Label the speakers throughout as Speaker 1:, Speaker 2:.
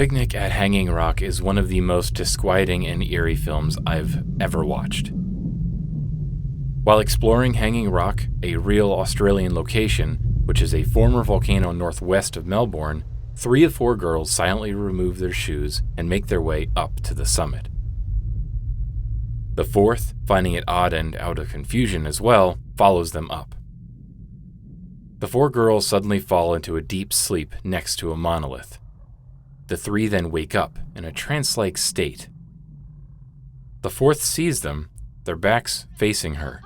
Speaker 1: Picnic at Hanging Rock is one of the most disquieting and eerie films I've ever watched. While exploring Hanging Rock, a real Australian location, which is a former volcano northwest of Melbourne, 3 of 4 girls silently remove their shoes and make their way up to the summit. The 4th, finding it odd and out of confusion as well, follows them up. The 4 girls suddenly fall into a deep sleep next to a monolith. The 3 then wake up in a trance-like state. The 4th sees them, their backs facing her.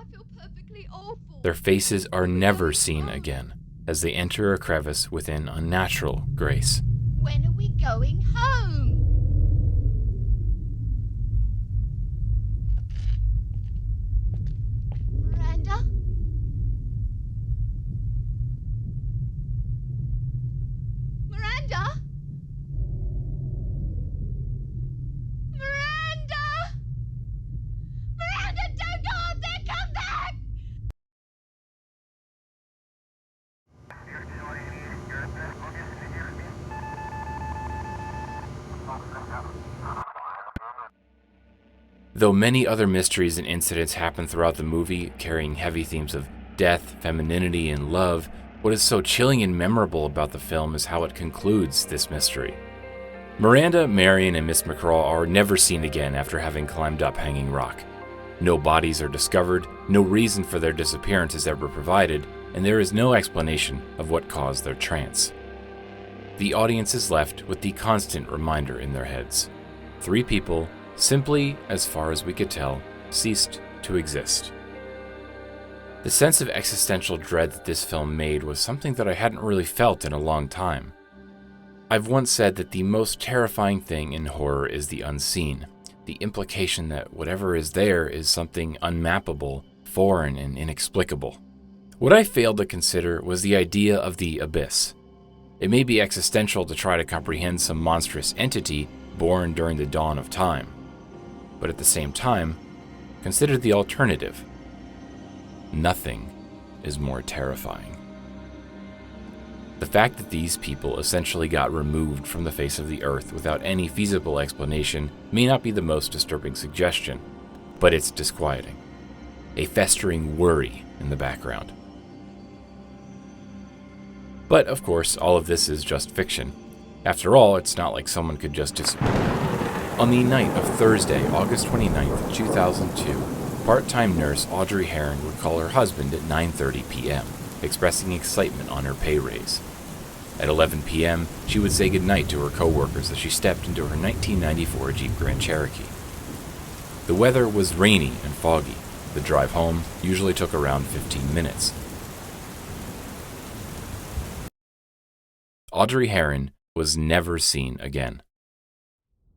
Speaker 1: Their faces are never seen again as they enter a crevice within unnatural grace.
Speaker 2: When are we going home? Miranda? Miranda? Miranda! Miranda, don't go up there! Come back!
Speaker 1: Though many other mysteries and incidents happen throughout the movie, carrying heavy themes of death, femininity, and love, what is so chilling and memorable about the film is how it concludes this mystery. Miranda, Marion, and Miss McCraw are never seen again after having climbed up Hanging Rock. No bodies are discovered, no reason for their disappearance is ever provided, and there is no explanation of what caused their trance. The audience is left with the constant reminder in their heads. 3 people, simply, as far as we could tell, ceased to exist. The sense of existential dread that this film made was something that I hadn't really felt in a long time. I've once said that the most terrifying thing in horror is the unseen, the implication that whatever is there is something unmappable, foreign, and inexplicable. What I failed to consider was the idea of the abyss. It may be existential to try to comprehend some monstrous entity born during the dawn of time. But at the same time, consider the alternative. Nothing is more terrifying. The fact that these people essentially got removed from the face of the earth without any feasible explanation may not be the most disturbing suggestion, but it's disquieting. A festering worry in the background. But of course, all of this is just fiction. After all, it's not like someone could just disappear. On the night of Thursday, August 29, 2002, part-time nurse Audrey Herron would call her husband at 9:30 p.m., expressing excitement on her pay raise. At 11 p.m., she would say goodnight to her coworkers as she stepped into her 1994 Jeep Grand Cherokee. The weather was rainy and foggy. The drive home usually took around 15 minutes. Audrey Herron was never seen again.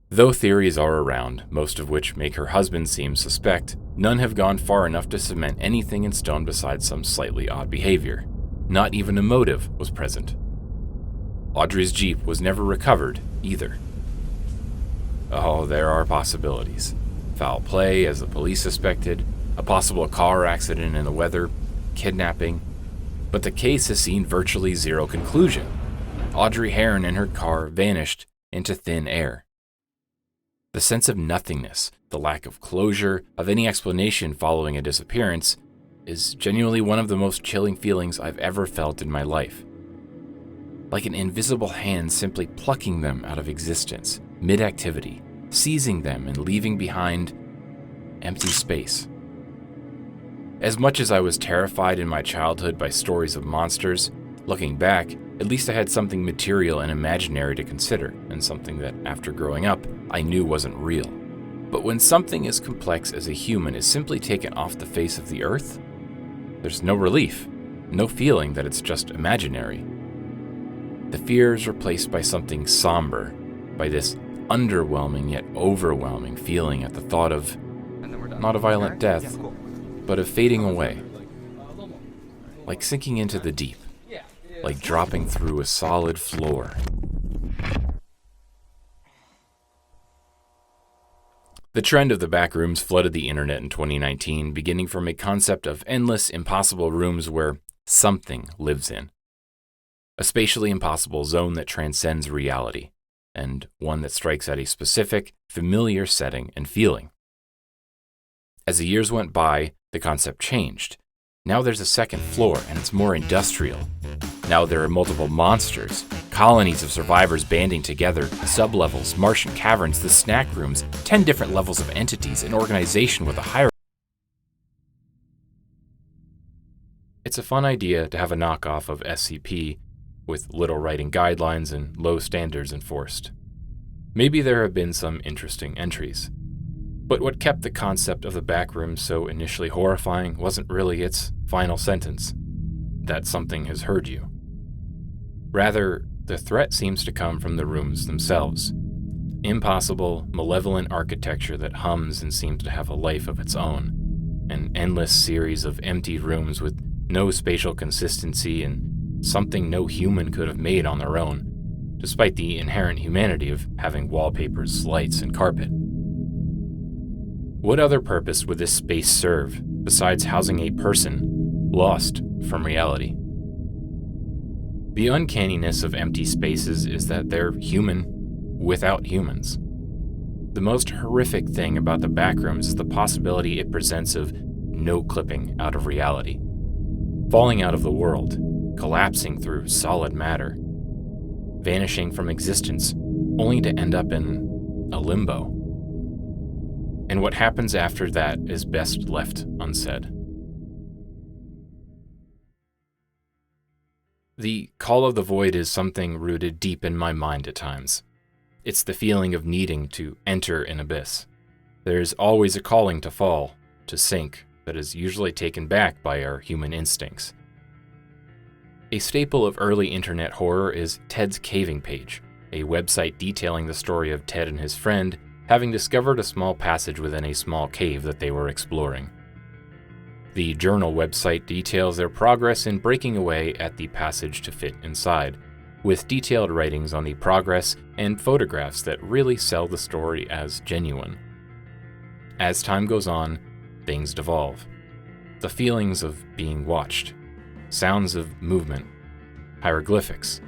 Speaker 1: Though theories are around, most of which make her husband seem suspect, none have gone far enough to cement anything in stone besides some slightly odd behavior. Not even a motive was present. Audrey's Jeep was never recovered either. Oh, there are possibilities. Foul play, as the police suspected, a possible car accident in the weather, kidnapping. But the case has seen virtually zero conclusion. Audrey Herron and her car vanished into thin air. The sense of nothingness, the lack of closure, of any explanation following a disappearance, is genuinely one of the most chilling feelings I've ever felt in my life. Like an invisible hand simply plucking them out of existence, mid-activity, seizing them and leaving behind empty space. As much as I was terrified in my childhood by stories of monsters, looking back, at least I had something material and imaginary to consider, and something that, after growing up, I knew wasn't real. But when something as complex as a human is simply taken off the face of the earth, there's no relief, no feeling that it's just imaginary. The fear is replaced by something somber, by this underwhelming yet overwhelming feeling at the thought of, not a violent death, but of fading away. Like sinking into the deep. Like dropping through a solid floor. The trend of the Backrooms flooded the internet in 2019, beginning from a concept of endless, impossible rooms where something lives in. A spatially impossible zone that transcends reality. and one that strikes at a specific, familiar setting and feeling. As the years went by, the concept changed. Now there's a second floor, and it's more industrial. Now there are multiple monsters, colonies of survivors banding together, sublevels, Martian caverns, the snack rooms, 10 different levels of entities, an organization with a hierarchy. It's a fun idea to have a knockoff of SCP, with little writing guidelines and low standards enforced. Maybe there have been some interesting entries. But what kept the concept of the Backrooms so initially horrifying wasn't really its final sentence, that something has heard you. Rather, the threat seems to come from the rooms themselves. Impossible, malevolent architecture that hums and seems to have a life of its own. An endless series of empty rooms with no spatial consistency and something no human could have made on their own, despite the inherent humanity of having wallpapers, lights, and carpet. What other purpose would this space serve besides housing a person lost from reality? The uncanniness of empty spaces is that they're human without humans. The most horrific thing about the Backrooms is the possibility it presents of no clipping out of reality, falling out of the world, collapsing through solid matter, vanishing from existence only to end up in a limbo. And what happens after that is best left unsaid. The call of the void is something rooted deep in my mind at times. It's the feeling of needing to enter an abyss. There's always a calling to fall, to sink, that is usually taken back by our human instincts. A staple of early internet horror is Ted's Caving Page, a website detailing the story of Ted and his friend having discovered a small passage within a small cave that they were exploring. The journal website details their progress in breaking away at the passage to fit inside, with detailed writings on the progress and photographs that really sell the story as genuine. As time goes on, things devolve. The feelings of being watched, sounds of movement, hieroglyphics.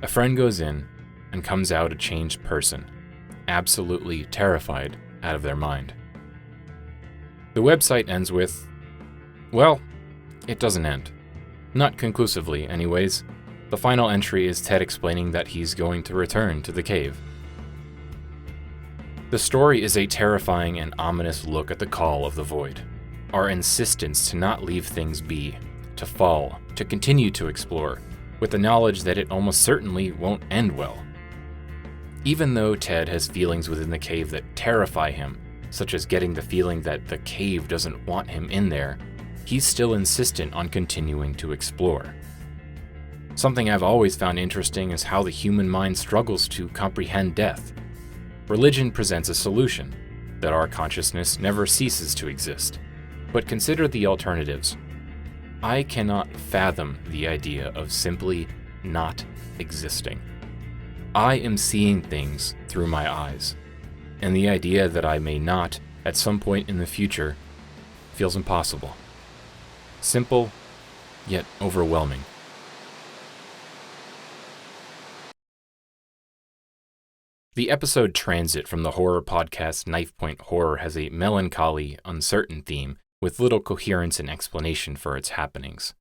Speaker 1: A friend goes in and comes out a changed person, absolutely terrified out of their mind. The website ends with, well, it doesn't end. Not conclusively, anyways. The final entry is Ted explaining that he's going to return to the cave. The story is a terrifying and ominous look at the call of the void, our insistence to not leave things be, to fall, to continue to explore, with the knowledge that it almost certainly won't end well. Even though Ted has feelings within the cave that terrify him, such as getting the feeling that the cave doesn't want him in there, he's still insistent on continuing to explore. Something I've always found interesting is how the human mind struggles to comprehend death. Religion presents a solution, that our consciousness never ceases to exist. But consider the alternatives. I cannot fathom the idea of simply not existing. I am seeing things through my eyes, and the idea that I may not, at some point in the future, feels impossible. Simple, yet overwhelming. The episode Transit from the horror podcast Knife Point Horror has a melancholy, uncertain theme with little coherence and explanation for its happenings.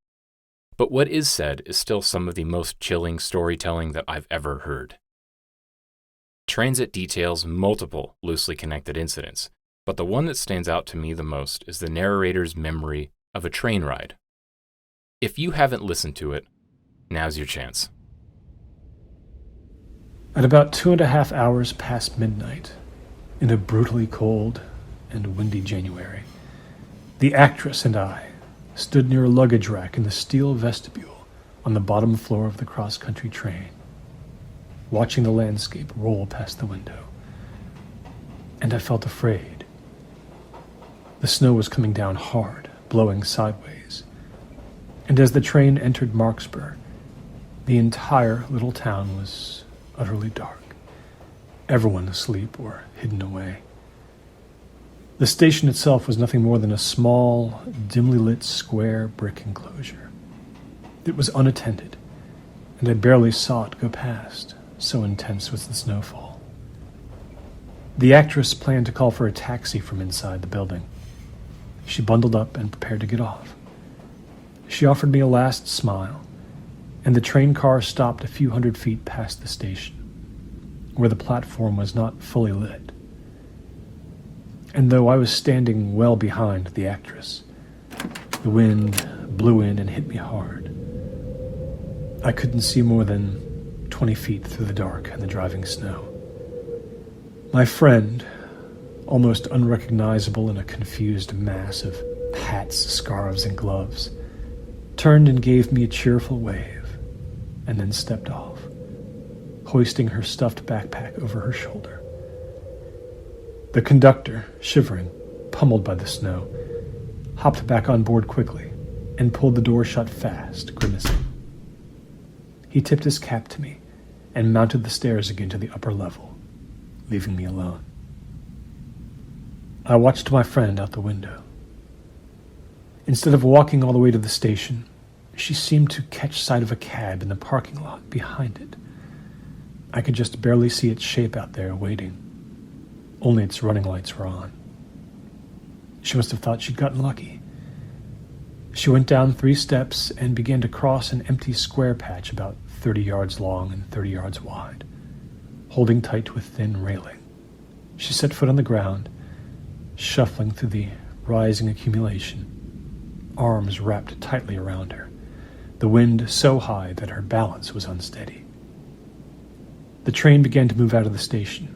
Speaker 1: But what is said is still some of the most chilling storytelling that I've ever heard. Transit details multiple loosely connected incidents, but the one that stands out to me the most is the narrator's memory of a train ride. If you haven't listened to it, now's your chance.
Speaker 3: At about 2.5 hours past midnight, in a brutally cold and windy January, the actress and I stood near a luggage rack in the steel vestibule on the bottom floor of the cross-country train, watching the landscape roll past the window. And I felt afraid. The snow was coming down hard, blowing sideways. And as the train entered Marksburg, the entire little town was utterly dark, everyone asleep or hidden away. The station itself was nothing more than a small, dimly lit square brick enclosure. It was unattended, and I barely saw it go past, so intense was the snowfall. The actress planned to call for a taxi from inside the building. She bundled up and prepared to get off. She offered me a last smile, and the train car stopped a few hundred feet past the station, where the platform was not fully lit. And though I was standing well behind the actress, the wind blew in and hit me hard. I couldn't see more than 20 feet through the dark and the driving snow. My friend, almost unrecognizable in a confused mass of hats, scarves, and gloves, turned and gave me a cheerful wave, and then stepped off, hoisting her stuffed backpack over her shoulder. The conductor, shivering, pummeled by the snow, hopped back on board quickly and pulled the door shut fast, grimacing. He tipped his cap to me and mounted the stairs again to the upper level, leaving me alone. I watched my friend out the window. Instead of walking all the way to the station, she seemed to catch sight of a cab in the parking lot behind it. I could just barely see its shape out there waiting. Only its running lights were on. She must have thought she'd gotten lucky. She went down 3 steps and began to cross an empty square patch about 30 yards long and 30 yards wide, holding tight to a thin railing. She set foot on the ground, shuffling through the rising accumulation, arms wrapped tightly around her, the wind so high that her balance was unsteady. The train began to move out of the station.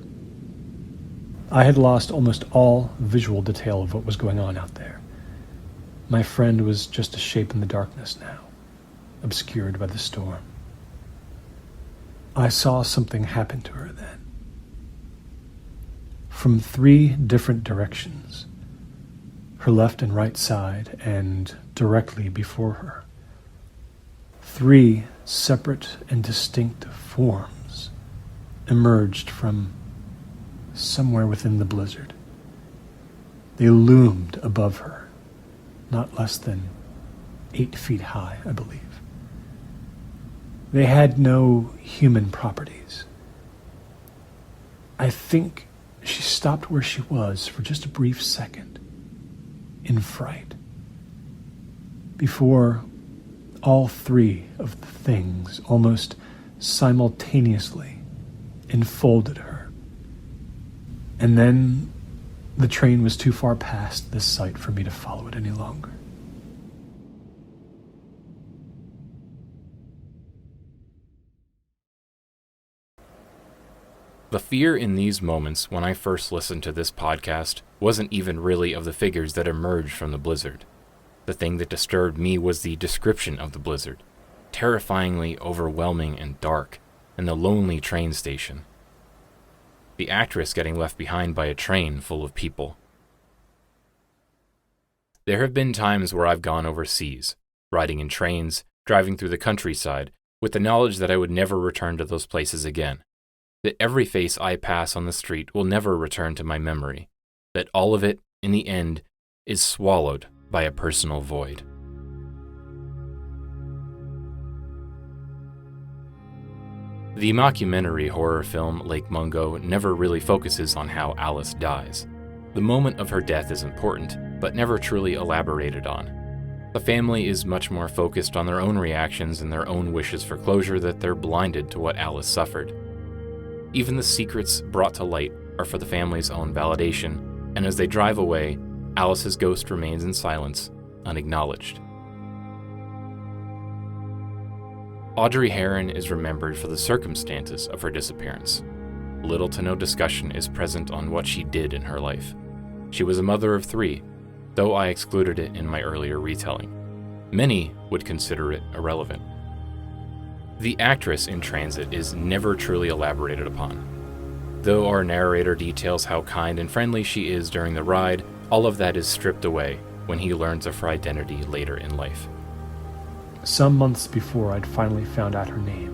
Speaker 3: I had lost almost all visual detail of what was going on out there. My friend was just a shape in the darkness now, obscured by the storm. I saw something happen to her then. From 3 different directions, her left and right side, and directly before her, 3 separate and distinct forms emerged from somewhere within the blizzard. They loomed above her, not less than 8 feet high, I believe. They had no human properties. I think she stopped where she was for just a brief second, in fright, before all 3 of the things almost simultaneously enfolded her. And then the train was too far past this sight for me to follow it any longer.
Speaker 1: The fear in these moments when I first listened to this podcast wasn't even really of the figures that emerged from the blizzard. The thing that disturbed me was the description of the blizzard, terrifyingly overwhelming and dark, and the lonely train station. The actress getting left behind by a train full of people. There have been times where I've gone overseas, riding in trains, driving through the countryside, with the knowledge that I would never return to those places again. That every face I pass on the street will never return to my memory. That all of it, in the end, is swallowed by a personal void. The mockumentary horror film Lake Mungo never really focuses on how Alice dies. The moment of her death is important, but never truly elaborated on. The family is much more focused on their own reactions and their own wishes for closure that they're blinded to what Alice suffered. Even the secrets brought to light are for the family's own validation, and as they drive away, Alice's ghost remains in silence, unacknowledged. Audrey Herron is remembered for the circumstances of her disappearance. Little to no discussion is present on what she did in her life. She was a mother of 3, though I excluded it in my earlier retelling. Many would consider it irrelevant. The actress in transit is never truly elaborated upon. Though our narrator details how kind and friendly she is during the ride, all of that is stripped away when he learns of her identity later in life.
Speaker 3: Some months before, I'd finally found out her name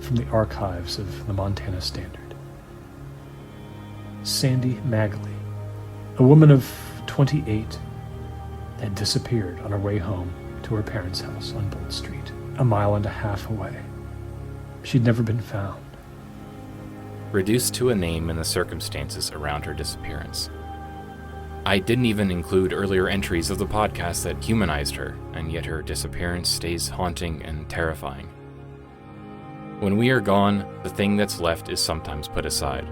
Speaker 3: from the archives of the Montana Standard. Sandy Magley, a woman of 28, had disappeared on her way home to her parents' house on Bolt Street, a mile and a half away. She'd never been found.
Speaker 1: reduced to a name and the circumstances around her disappearance. I didn't even include earlier entries of the podcast that humanized her, and yet her disappearance stays haunting and terrifying. When we are gone, the thing that's left is sometimes put aside.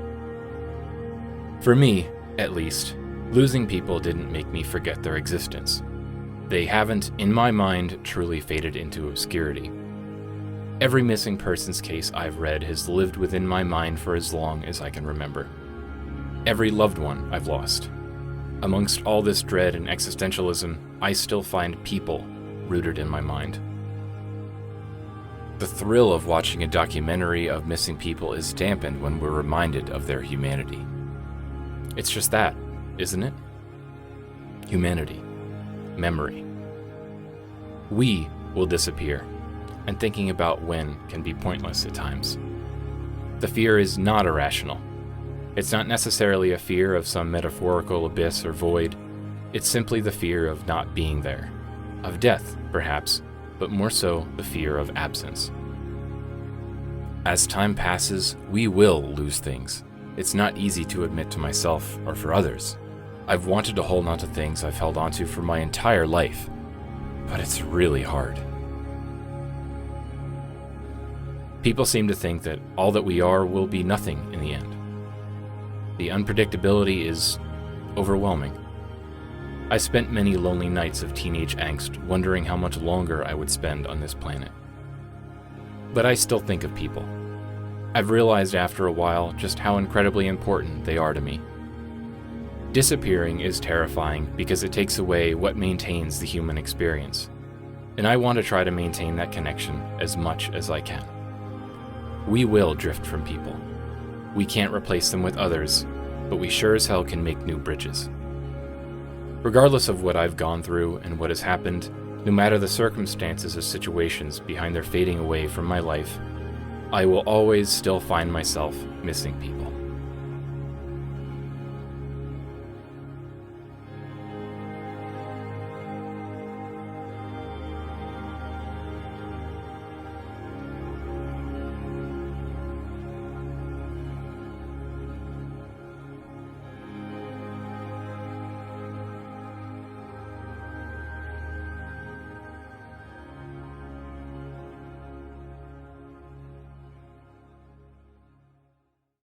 Speaker 1: For me, at least, losing people didn't make me forget their existence. They haven't, in my mind, truly faded into obscurity. Every missing persons case I've read has lived within my mind for as long as I can remember. Every loved one I've lost. Amongst all this dread and existentialism, I still find people rooted in my mind. The thrill of watching a documentary of missing people is dampened when we're reminded of their humanity. It's just that, isn't it? Humanity. Memory. We will disappear, and thinking about when can be pointless at times. The fear is not irrational. It's not necessarily a fear of some metaphorical abyss or void. It's simply the fear of not being there. Of death, perhaps, but more so the fear of absence. As time passes, we will lose things. It's not easy to admit to myself or for others. I've wanted to hold on to things I've held onto for my entire life, but it's really hard. People seem to think that all that we are will be nothing in the end. The unpredictability is overwhelming. I spent many lonely nights of teenage angst wondering how much longer I would spend on this planet. But I still think of people. I've realized after a while just how incredibly important they are to me. Disappearing is terrifying because it takes away what maintains the human experience, and I want to try to maintain that connection as much as I can. We will drift from people. We can't replace them with others, but we sure as hell can make new bridges. Regardless of what I've gone through and what has happened, no matter the circumstances or situations behind their fading away from my life, I will always still find myself missing people.